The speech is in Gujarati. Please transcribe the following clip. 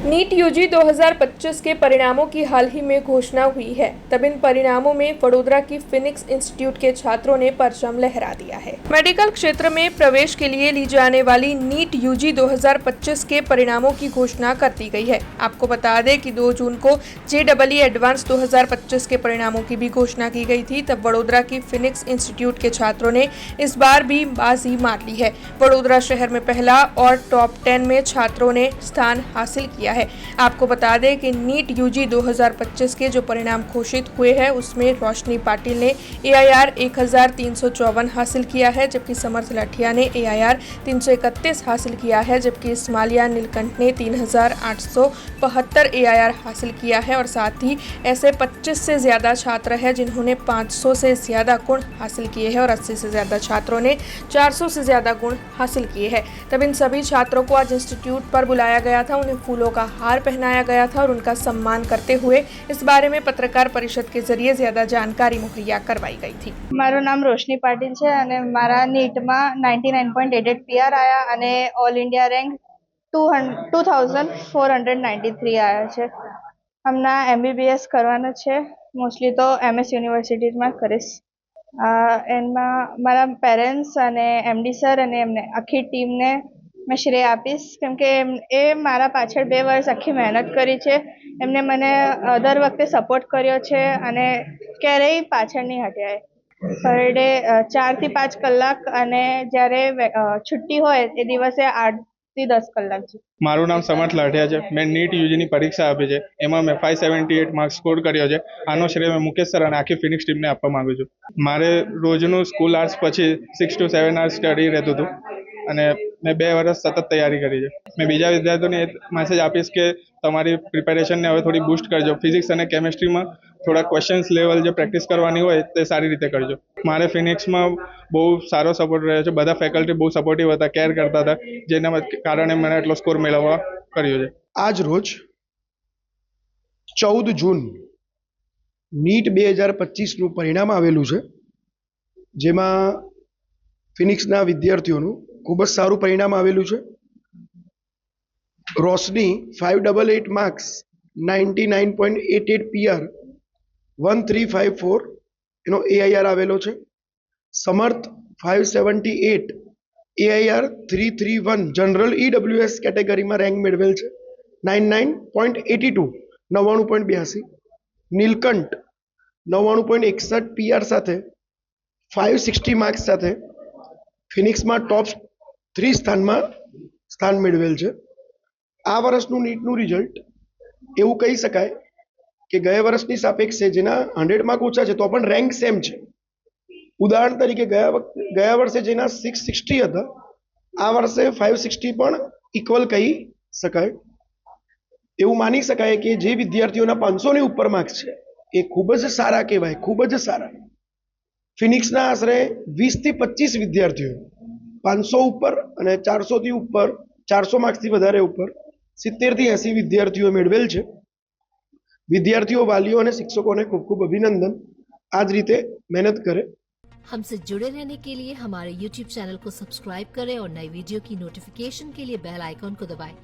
नीट यूजी 2025 के परिणामों की हाल ही में घोषणा हुई है। तब इन परिणामों में वडोदरा की फिनिक्स इंस्टीट्यूट के छात्रों ने परचम लहरा दिया है। मेडिकल क्षेत्र में प्रवेश के लिए ली जाने वाली नीट यूजी 2025 के परिणामों की घोषणा कर दी गई है। आपको बता दें कि 2 जून को JEE एडवांस 2025 के परिणामों की भी घोषणा की गई थी। तब वडोदरा की फिनिक्स इंस्टीट्यूट के छात्रों ने इस बार भी बाजी मार ली है। वडोदरा शहर में पहला और टॉप 10 में छात्रों ने स्थान हासिल किया है। आपको बता दें कि नीट यूजी 2025 के जो परिणाम घोषित हुए हैं उसमें रोशनी पाटिल ने AIR 1354 हासिल किया है, जबकि समर्थ लाठिया ने AIR 331 हासिल किया है, जबकि इस्मालिया नीलकंठ ने 3872 AIR हासिल किया है। और साथ ही ऐसे 25 से ज़्यादा छात्र हैं जिन्होंने 500 से ज़्यादा गुण हासिल किए हैं और 80 से ज़्यादा छात्रों ने 400 से ज़्यादा गुण हासिल किए हैं। तब इन सभी छात्रों को आज इंस्टीट्यूट पर बुलाया गया था, उन्हें फूलों का हार पहनाया गया था और उनका सम्मान करते हुए इस बारे में पत्रकार परिषद के जरिए ज्यादा जानकारी मुहैया करवाई गई थी। मारू नाम रोशनी पाटिल है અને મારા નીટમાં 99.88 PR આયા અને ઓલ ઇન્ડિયા રેન્ક 2493 આયા છે। હમણાં MBBS કરવાનો છે, મોસ્ટલી તો MS યુનિવર્સિટીમાં કરીશ। એમાં મારા પેરેન્ટ્સ અને MD સર અને એમને આખી ટીમને मैं श्रेय आपीश केम के ए मारा पाछळ 2 वर्ष आखी मेहनत करी छे। एमने मने दर वखते सपोर्ट कर्यो छे अने क्यारेय पाछळ नहीं हट्या। पर डे 4 થી 5 કલાક અને જ્યારે છુટ્ટી હોય એ દિવસે 8 થી 10 કલાક છે। મારું નામ સમર્થ લાઠિયા છે। મેં નીટ યુજીની પરીક્ષા આપી છે, એમાં મેં 578 માર્ક્સ સ્કોર કર્યો છે। આનો શ્રેય મેં મુકેશ સર અને આખી ફિનિક્સ ટીમને આપવા માંગુ છું। મારે રોજનું સ્કૂલ આર્ટ્સ પછી 6 to 7 આર્સ સ્ટડી રહેતું હતું અને મેં 2 વર્ષ સતત તૈયારી કરી છે। મેં બીજા વિદ્યાર્થીઓને મેસેજ આપીશ કે તમારી પ્રિપેરેશનને હવે થોડી બૂસ્ટ કરજો। ફિઝિક્સ અને કેમેસ્ટ્રીમાં થોડા ક્વેશ્ચન્સ લેવલ જે પ્રેક્ટિસ કરવાની હોય તે સારી રીતે કરજો। મારે ફિનિક્સમાં બહુ સારો સપોર્ટ રહ્યો છે, બધા ફેકલ્ટી બહુ સપોર્ટિવ હતા, કેર કરતા હતા, જેના કારણે મને એટલો સ્કોર મેળવવા કર્યો છે। આજ રોજ 14 જૂન નીટ 2025નું પરિણામ આવેલું છે, જેમાં ફિનિક્સના વિદ્યાર્થીઓનું ખૂબ જ સારું પરિણામ આવેલું છે। રોશની 588 માર્ક્સ 99.88 PR 1354 એનો AIR આવેલો છે। સમર્થ 578 AIR 331 જનરલ EWS કેટેગરીમાં રેન્ક મેળવેલ છે 99.82 99.82। નીલકંઠ 99.61 PR સાથે 560 માર્ક્સ સાથે ફિનિક્સમાં ટોપ 3 સ્થાનમાં સ્થાન મેળવેલ છે। આ વર્ષનું નીટનું રિઝલ્ટ એવું કહી શકાય કે ગયા વર્ષની સાપેક્ષે જેના 100 માર્ક ઓછા છે તો પણ રેન્ક સેમ છે। ઉદાહરણ તરીકે ગયા વર્ષે જેના 660 હતા, આ વર્ષે 560 પણ ઇક્વલ કહી શકાય। એવું માની શકાય કે જે વિદ્યાર્થીઓના 500 ની ઉપર માર્ક્સ છે એ ખૂબ જ સારા કહેવાય, ખૂબ જ સારા। ફિનિક્સના આશરે 20 થી 25 વિદ્યાર્થીઓ 500 ઉપર અને 400 થી ઉપર 400 માર્ક્સથી વધારે ઉપર 70 થી 80 વિદ્યાર્થીઓ મેળવેલ છે। विद्यार्थियों, वालियों और शिक्षकों ने खूब खूब अभिनंदन। आज रीते मेहनत करें। हमसे जुड़े रहने के लिए हमारे YouTube चैनल को सब्सक्राइब करें और नई वीडियो की नोटिफिकेशन के लिए बेल आइकॉन को दबाएं।